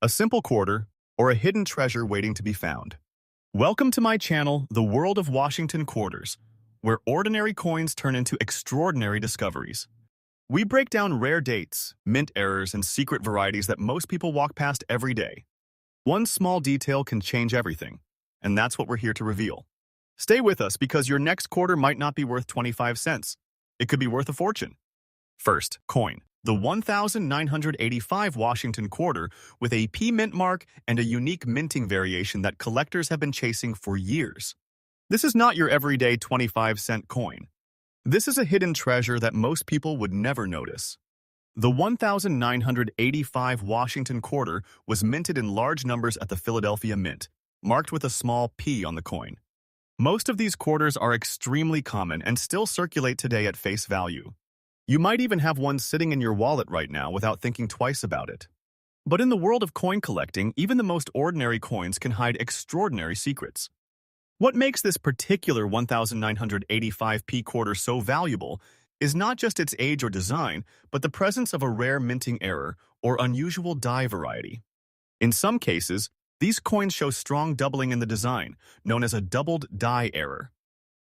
a simple quarter, or a hidden treasure waiting to be found. Welcome to my channel, The World of Washington Quarters, where ordinary coins turn into extraordinary discoveries. We break down rare dates, mint errors, and secret varieties that most people walk past every day. One small detail can change everything, and that's what we're here to reveal. Stay with us because your next quarter might not be worth 25 cents. It could be worth a fortune. First, coin. The 1985 Washington quarter with a P mint mark and a unique minting variation that collectors have been chasing for years. This is not your everyday 25-cent coin. This is a hidden treasure that most people would never notice. The 1985 Washington quarter was minted in large numbers at the Philadelphia Mint, marked with a small P on the coin. Most of these quarters are extremely common and still circulate today at face value. You might even have one sitting in your wallet right now without thinking twice about it. But in the world of coin collecting, even the most ordinary coins can hide extraordinary secrets. What makes this particular 1985p quarter so valuable is not just its age or design, but the presence of a rare minting error or unusual die variety. In some cases, these coins show strong doubling in the design, known as a doubled die error.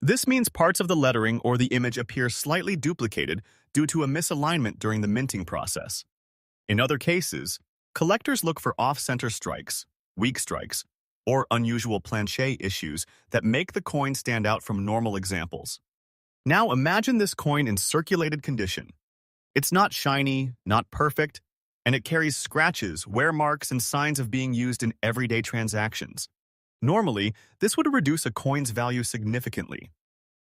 This means parts of the lettering or the image appear slightly duplicated due to a misalignment during the minting process. In other cases, collectors look for off-center strikes, weak strikes, or unusual planche issues that make the coin stand out from normal examples. Now imagine this coin in circulated condition. It's not shiny, not perfect, and it carries scratches, wear marks, and signs of being used in everyday transactions. Normally, this would reduce a coin's value significantly.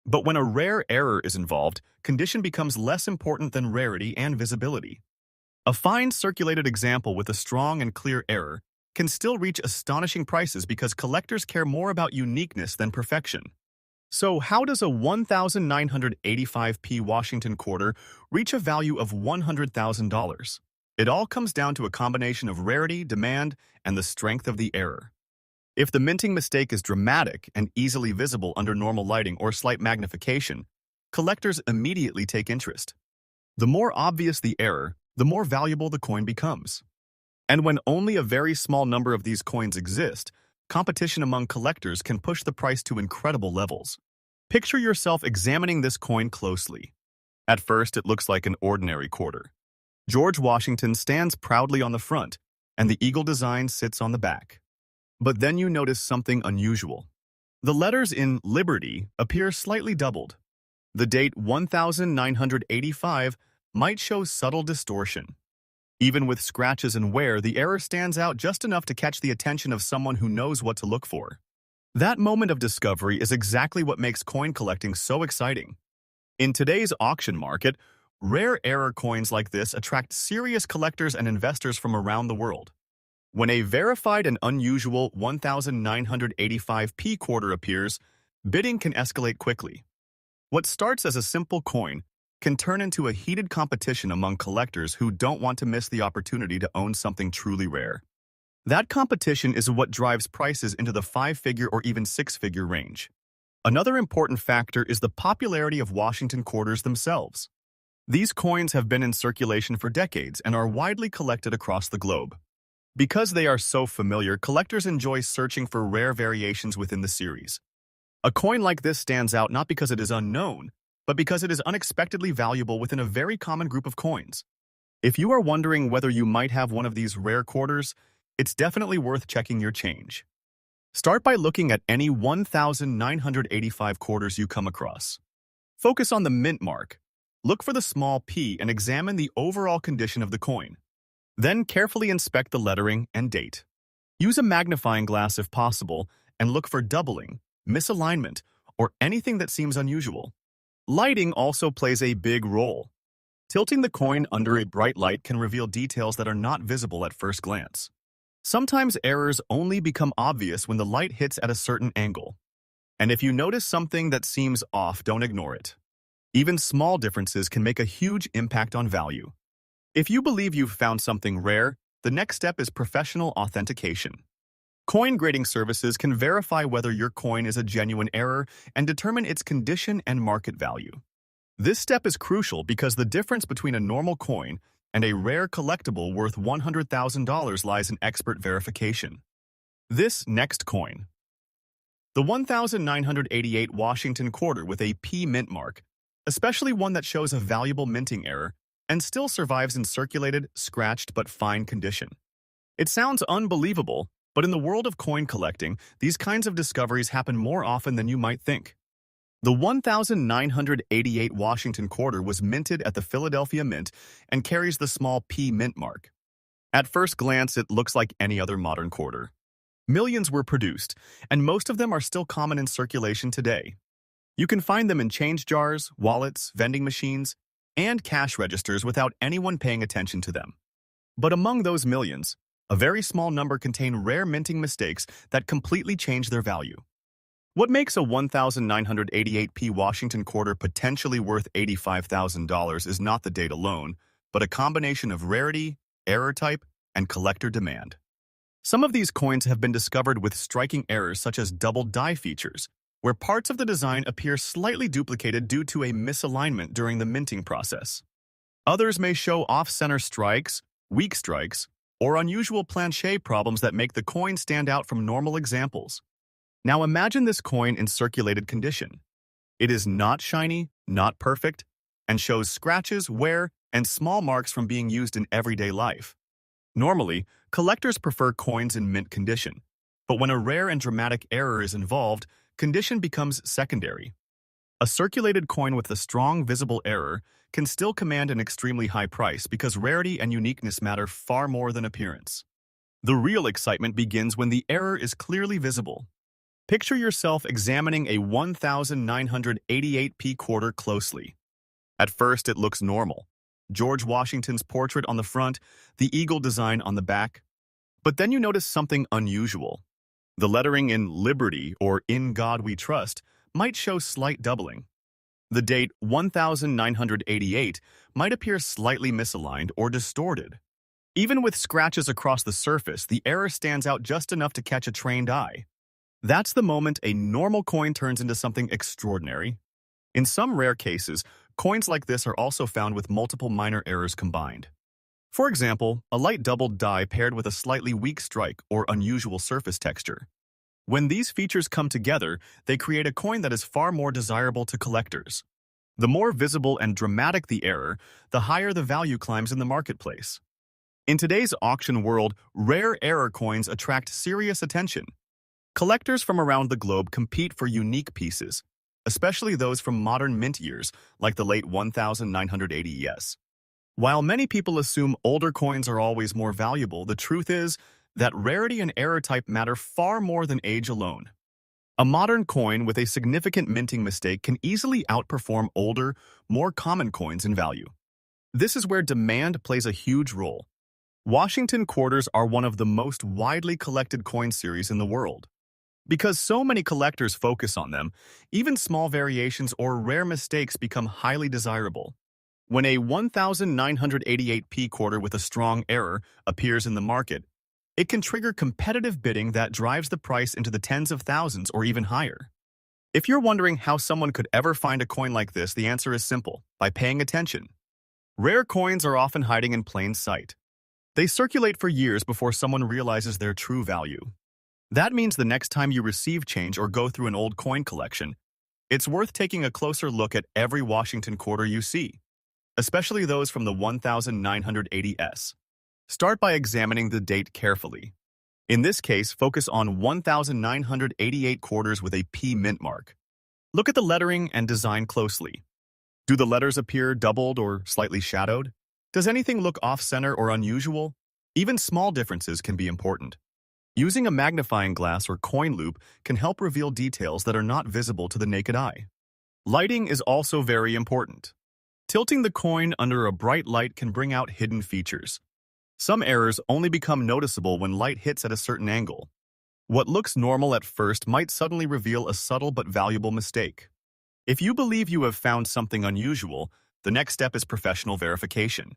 But when a rare error is involved, condition becomes less important than rarity and visibility. A fine circulated example with a strong and clear error can still reach astonishing prices because collectors care more about uniqueness than perfection. So how does a 1985p Washington quarter reach a value of $100,000? It all comes down to a combination of rarity, demand, and the strength of the error. If the minting mistake is dramatic and easily visible under normal lighting or slight magnification, collectors immediately take interest. The more obvious the error, the more valuable the coin becomes. And when only a very small number of these coins exist, competition among collectors can push the price to incredible levels. Picture yourself examining this coin closely. At first, it looks like an ordinary quarter. George Washington stands proudly on the front, and the eagle design sits on the back. But then you notice something unusual. The letters in Liberty appear slightly doubled. The date 1985 might show subtle distortion. Even with scratches and wear, the error stands out just enough to catch the attention of someone who knows what to look for. That moment of discovery is exactly what makes coin collecting so exciting. In today's auction market, rare error coins like this attract serious collectors and investors from around the world. When a verified and unusual 1985p quarter appears, bidding can escalate quickly. What starts as a simple coin can turn into a heated competition among collectors who don't want to miss the opportunity to own something truly rare. That competition is what drives prices into the 5-figure or even 6-figure range. Another important factor is the popularity of Washington quarters themselves. These coins have been in circulation for decades and are widely collected across the globe. Because they are so familiar, collectors enjoy searching for rare variations within the series. A coin like this stands out not because it is unknown, but because it is unexpectedly valuable within a very common group of coins. If you are wondering whether you might have one of these rare quarters, it's definitely worth checking your change. Start by looking at any 1985 quarters you come across. Focus on the mint mark. Look for the small P and examine the overall condition of the coin. Then carefully inspect the lettering and date. Use a magnifying glass if possible and look for doubling, misalignment, or anything that seems unusual. Lighting also plays a big role. Tilting the coin under a bright light can reveal details that are not visible at first glance. Sometimes errors only become obvious when the light hits at a certain angle. And if you notice something that seems off, don't ignore it. Even small differences can make a huge impact on value. If you believe you've found something rare, the next step is professional authentication. Coin grading services can verify whether your coin is a genuine error and determine its condition and market value. This step is crucial because the difference between a normal coin and a rare collectible worth $100,000 lies in expert verification. This next coin. The 1988 Washington quarter with a P mint mark, especially one that shows a valuable minting error and still survives in circulated, scratched but fine condition. It sounds unbelievable, but in the world of coin collecting, these kinds of discoveries happen more often than you might think. The 1988 Washington quarter was minted at the Philadelphia Mint and carries the small P mint mark. At first glance, it looks like any other modern quarter. Millions were produced, and most of them are still common in circulation today. You can find them in change jars, wallets, vending machines, and cash registers without anyone paying attention to them. But among those millions, a very small number contain rare minting mistakes that completely change their value. What makes a 1988p Washington quarter potentially worth $85,000 is not the date alone, but a combination of rarity, error type, and collector demand. Some of these coins have been discovered with striking errors such as double die features, where parts of the design appear slightly duplicated due to a misalignment during the minting process. Others may show off-center strikes, weak strikes, or unusual planche problems that make the coin stand out from normal examples. Now imagine this coin in circulated condition. It is not shiny, not perfect, and shows scratches, wear, and small marks from being used in everyday life. Normally, collectors prefer coins in mint condition, but when a rare and dramatic error is involved, condition becomes secondary. A circulated coin with a strong visible error can still command an extremely high price because rarity and uniqueness matter far more than appearance. The real excitement begins when the error is clearly visible. Picture yourself examining a 1988p quarter closely. At first, it looks normal. George Washington's portrait on the front, the eagle design on the back. But then you notice something unusual. The lettering in Liberty or In God We Trust might show slight doubling. The date 1988 might appear slightly misaligned or distorted. Even with scratches across the surface, the error stands out just enough to catch a trained eye. That's the moment a normal coin turns into something extraordinary. In some rare cases, coins like this are also found with multiple minor errors combined. For example, a light doubled die paired with a slightly weak strike or unusual surface texture. When these features come together, they create a coin that is far more desirable to collectors. The more visible and dramatic the error, the higher the value climbs in the marketplace. In today's auction world, rare error coins attract serious attention. Collectors from around the globe compete for unique pieces, especially those from modern mint years, like the late 1980s. While many people assume older coins are always more valuable, the truth is that rarity and error type matter far more than age alone. A modern coin with a significant minting mistake can easily outperform older, more common coins in value. This is where demand plays a huge role. Washington quarters are one of the most widely collected coin series in the world. Because so many collectors focus on them, even small variations or rare mistakes become highly desirable. When a 1988p quarter with a strong error appears in the market, it can trigger competitive bidding that drives the price into the tens of thousands or even higher. If you're wondering how someone could ever find a coin like this, the answer is simple: by paying attention. Rare coins are often hiding in plain sight. They circulate for years before someone realizes their true value. That means the next time you receive change or go through an old coin collection, it's worth taking a closer look at every Washington quarter you see, especially those from the 1980s. Start by examining the date carefully. In this case, focus on 1988 quarters with a P mint mark. Look at the lettering and design closely. Do the letters appear doubled or slightly shadowed? Does anything look off-center or unusual? Even small differences can be important. Using a magnifying glass or coin loop can help reveal details that are not visible to the naked eye. Lighting is also very important. Tilting the coin under a bright light can bring out hidden features. Some errors only become noticeable when light hits at a certain angle. What looks normal at first might suddenly reveal a subtle but valuable mistake. If you believe you have found something unusual, the next step is professional verification.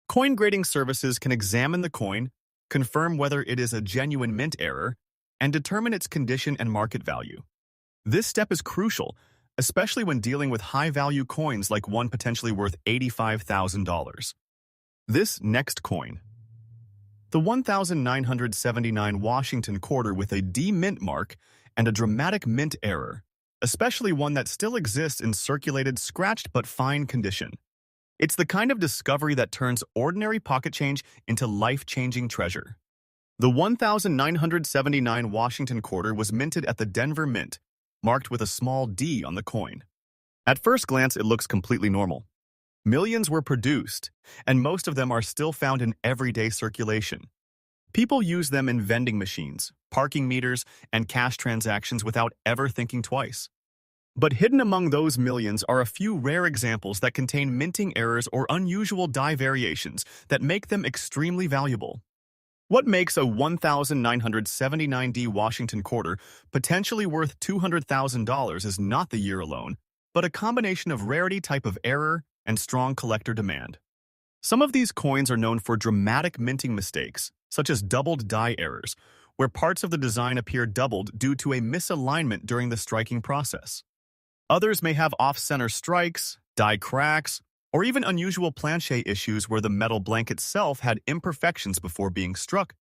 Coin grading services can examine the coin, confirm whether it is a genuine mint error, and determine its condition and market value. This step is crucial, especially when dealing with high-value coins like one potentially worth $85,000. This next coin, the 1979 Washington quarter with a D mint mark and a dramatic mint error, especially one that still exists in circulated, scratched but fine condition. It's the kind of discovery that turns ordinary pocket change into life-changing treasure. The 1979 Washington quarter was minted at the Denver Mint, marked with a small D on the coin. At first glance, it looks completely normal. Millions were produced, and most of them are still found in everyday circulation. People use them in vending machines, parking meters, and cash transactions without ever thinking twice. But hidden among those millions are a few rare examples that contain minting errors or unusual die variations that make them extremely valuable. What makes a 1979 Washington quarter potentially worth $200,000 is not the year alone, but a combination of rarity type of error and strong collector demand. Some of these coins are known for dramatic minting mistakes, such as doubled die errors, where parts of the design appear doubled due to a misalignment during the striking process. Others may have off-center strikes, die cracks, or even unusual planchet issues where the metal blank itself had imperfections before being struck.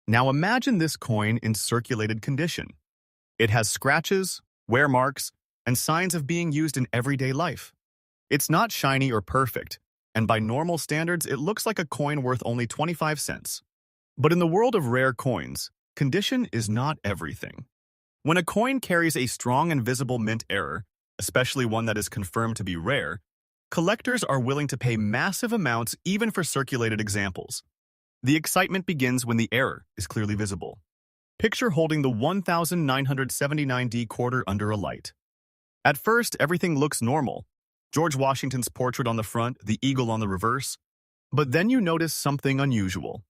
Now imagine this coin in circulated condition. It has scratches, wear marks, and signs of being used in everyday life. It's not shiny or perfect, and by normal standards, it looks like a coin worth only 25 cents. But in the world of rare coins, condition is not everything. When a coin carries a strong and visible mint error, especially one that is confirmed to be rare, collectors are willing to pay massive amounts even for circulated examples. The excitement begins when the error is clearly visible. Picture holding the 1979 quarter under a light. At first, everything looks normal. George Washington's portrait on the front, the eagle on the reverse. But then you notice something unusual.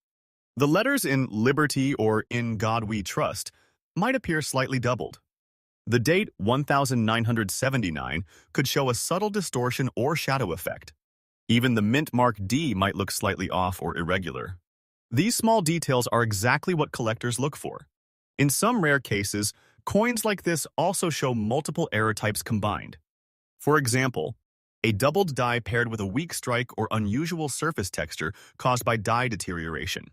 The letters in Liberty or In God We Trust might appear slightly doubled. The date 1979 could show a subtle distortion or shadow effect. Even the mint mark D might look slightly off or irregular. These small details are exactly what collectors look for. In some rare cases, coins like this also show multiple error types combined. For example, a doubled die paired with a weak strike or unusual surface texture caused by die deterioration.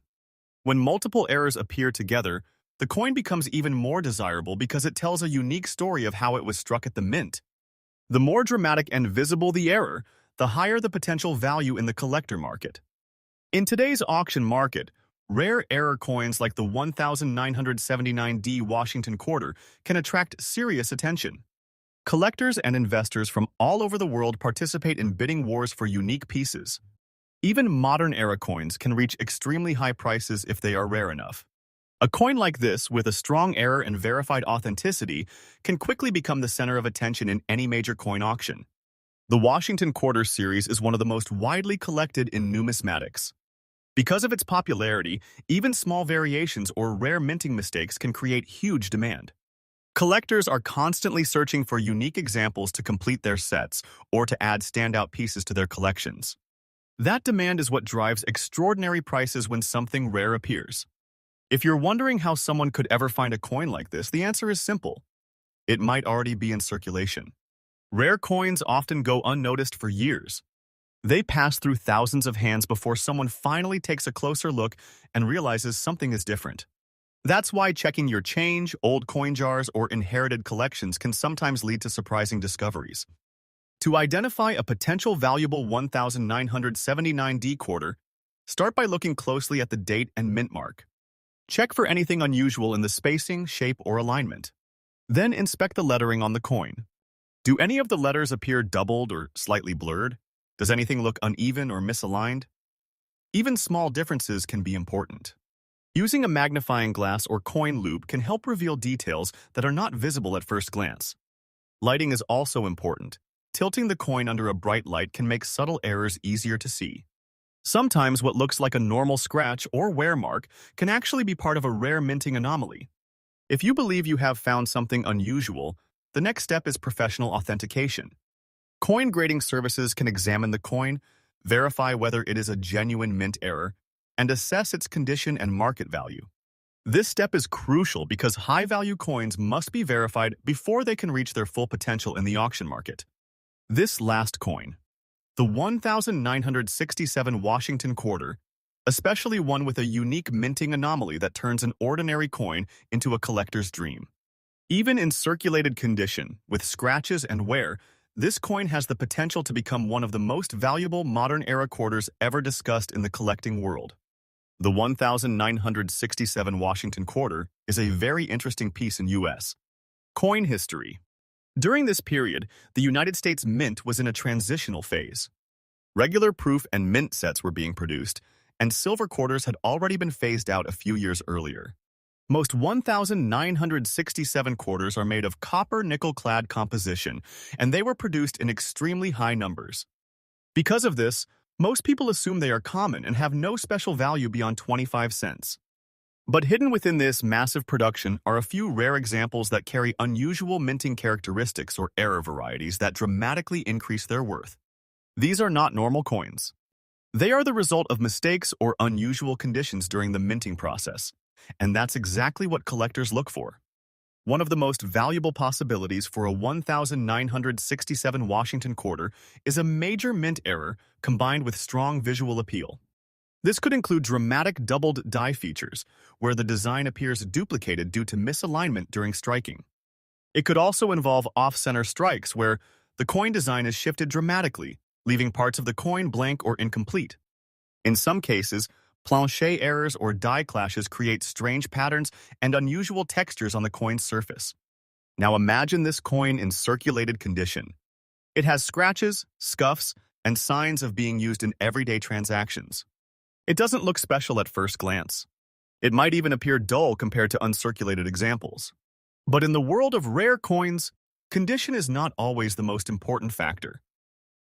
When multiple errors appear together, the coin becomes even more desirable because it tells a unique story of how it was struck at the mint. The more dramatic and visible the error, the higher the potential value in the collector market. In today's auction market, rare error coins like the 1979 Washington quarter can attract serious attention. Collectors and investors from all over the world participate in bidding wars for unique pieces. Even modern-era coins can reach extremely high prices if they are rare enough. A coin like this, with a strong error and verified authenticity, can quickly become the center of attention in any major coin auction. The Washington Quarter series is one of the most widely collected in numismatics. Because of its popularity, even small variations or rare minting mistakes can create huge demand. Collectors are constantly searching for unique examples to complete their sets or to add standout pieces to their collections. That demand is what drives extraordinary prices when something rare appears. If you're wondering how someone could ever find a coin like this, the answer is simple. It might already be in circulation. Rare coins often go unnoticed for years. They pass through thousands of hands before someone finally takes a closer look and realizes something is different. That's why checking your change, old coin jars, or inherited collections can sometimes lead to surprising discoveries. To identify a potential valuable 1979 quarter, start by looking closely at the date and mint mark. Check for anything unusual in the spacing, shape, or alignment. Then inspect the lettering on the coin. Do any of the letters appear doubled or slightly blurred? Does anything look uneven or misaligned? Even small differences can be important. Using a magnifying glass or coin loupe can help reveal details that are not visible at first glance. Lighting is also important. Tilting the coin under a bright light can make subtle errors easier to see. Sometimes what looks like a normal scratch or wear mark can actually be part of a rare minting anomaly. If you believe you have found something unusual, the next step is professional authentication. Coin grading services can examine the coin, verify whether it is a genuine mint error, and assess its condition and market value. This step is crucial because high-value coins must be verified before they can reach their full potential in the auction market. This last coin, The 1967 Washington quarter, especially one with a unique minting anomaly that turns an ordinary coin into a collector's dream. Even in circulated condition, with scratches and wear, this coin has the potential to become one of the most valuable modern-era quarters ever discussed in the collecting world. The 1967 Washington quarter is a very interesting piece in U.S. coin history. During this period, the United States Mint was in a transitional phase. Regular proof and mint sets were being produced, and silver quarters had already been phased out a few years earlier. Most 1967 quarters are made of copper nickel-clad composition, and they were produced in extremely high numbers. Because of this, most people assume they are common and have no special value beyond 25 cents. But hidden within this massive production are a few rare examples that carry unusual minting characteristics or error varieties that dramatically increase their worth. These are not normal coins. They are the result of mistakes or unusual conditions during the minting process, and that's exactly what collectors look for. One of the most valuable possibilities for a 1967 Washington quarter is a major mint error combined with strong visual appeal. This could include dramatic doubled die features, where the design appears duplicated due to misalignment during striking. It could also involve off-center strikes, where the coin design is shifted dramatically, leaving parts of the coin blank or incomplete. In some cases, planchet errors or die clashes create strange patterns and unusual textures on the coin's surface. Now imagine this coin in circulated condition. It has scratches, scuffs, and signs of being used in everyday transactions. It doesn't look special at first glance. It might even appear dull compared to uncirculated examples. But in the world of rare coins, condition is not always the most important factor.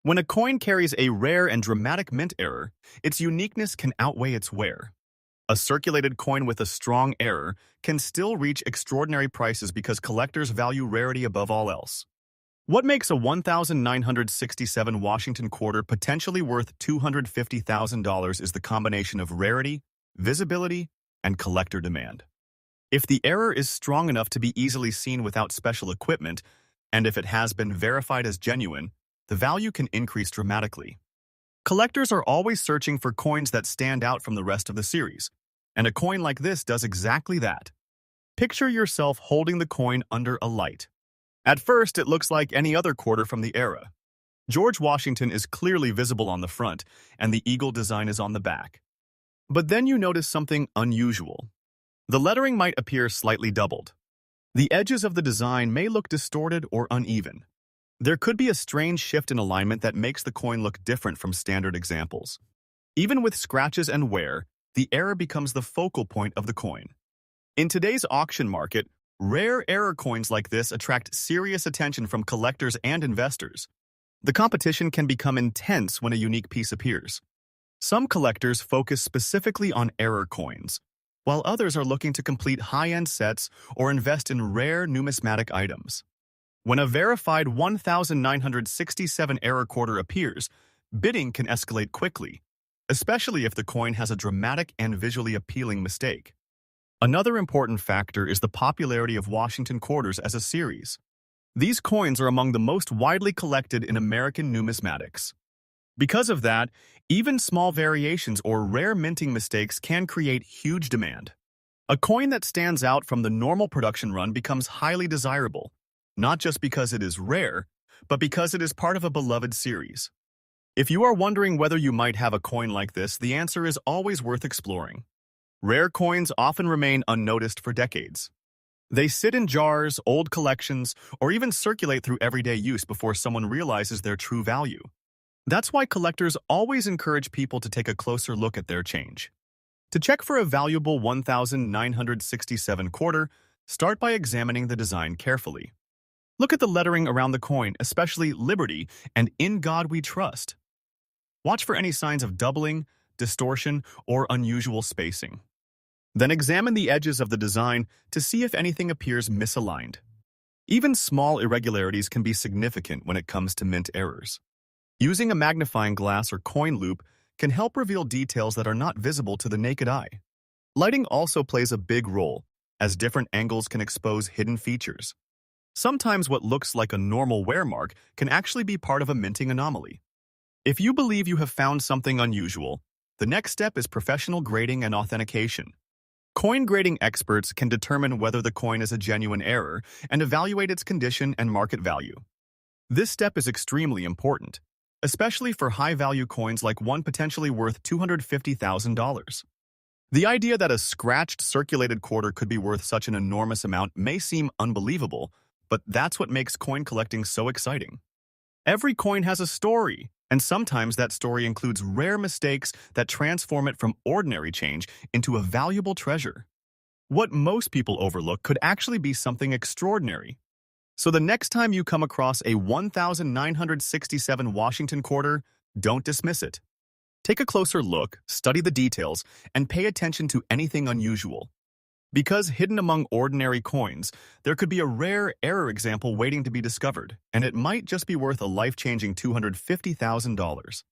When a coin carries a rare and dramatic mint error, its uniqueness can outweigh its wear. A circulated coin with a strong error can still reach extraordinary prices because collectors value rarity above all else. What makes a 1967 Washington quarter potentially worth $250,000 is the combination of rarity, visibility, and collector demand. If the error is strong enough to be easily seen without special equipment, and if it has been verified as genuine, the value can increase dramatically. Collectors are always searching for coins that stand out from the rest of the series, and a coin like this does exactly that. Picture yourself holding the coin under a light. At first, it looks like any other quarter from the era. George Washington is clearly visible on the front, and the eagle design is on the back. But then you notice something unusual. The lettering might appear slightly doubled. The edges of the design may look distorted or uneven. There could be a strange shift in alignment that makes the coin look different from standard examples. Even with scratches and wear, the error becomes the focal point of the coin. In today's auction market, rare error coins like this attract serious attention from collectors and investors. The competition can become intense when a unique piece appears. Some collectors focus specifically on error coins, while others are looking to complete high-end sets or invest in rare numismatic items. When a verified 1967 error quarter appears, bidding can escalate quickly, especially if the coin has a dramatic and visually appealing mistake. Another important factor is the popularity of Washington quarters as a series. These coins are among the most widely collected in American numismatics. Because of that, even small variations or rare minting mistakes can create huge demand. A coin that stands out from the normal production run becomes highly desirable, not just because it is rare, but because it is part of a beloved series. If you are wondering whether you might have a coin like this, the answer is always worth exploring. Rare coins often remain unnoticed for decades. They sit in jars, old collections, or even circulate through everyday use before someone realizes their true value. That's why collectors always encourage people to take a closer look at their change. To check for a valuable 1967 quarter, start by examining the design carefully. Look at the lettering around the coin, especially Liberty and In God We Trust. Watch for any signs of doubling, distortion, or unusual spacing. Then examine the edges of the design to see if anything appears misaligned. Even small irregularities can be significant when it comes to mint errors. Using a magnifying glass or coin loop can help reveal details that are not visible to the naked eye. Lighting also plays a big role, as different angles can expose hidden features. Sometimes what looks like a normal wear mark can actually be part of a minting anomaly. If you believe you have found something unusual, the next step is professional grading and authentication. Coin grading experts can determine whether the coin is a genuine error and evaluate its condition and market value. This step is extremely important, especially for high-value coins like one potentially worth $250,000. The idea that a scratched circulated quarter could be worth such an enormous amount may seem unbelievable, but that's what makes coin collecting so exciting. Every coin has a story, and sometimes that story includes rare mistakes that transform it from ordinary change into a valuable treasure. What most people overlook could actually be something extraordinary. So the next time you come across a 1967 Washington quarter, don't dismiss it. Take a closer look, study the details, and pay attention to anything unusual. Because hidden among ordinary coins, there could be a rare error example waiting to be discovered, and it might just be worth a life-changing $250,000.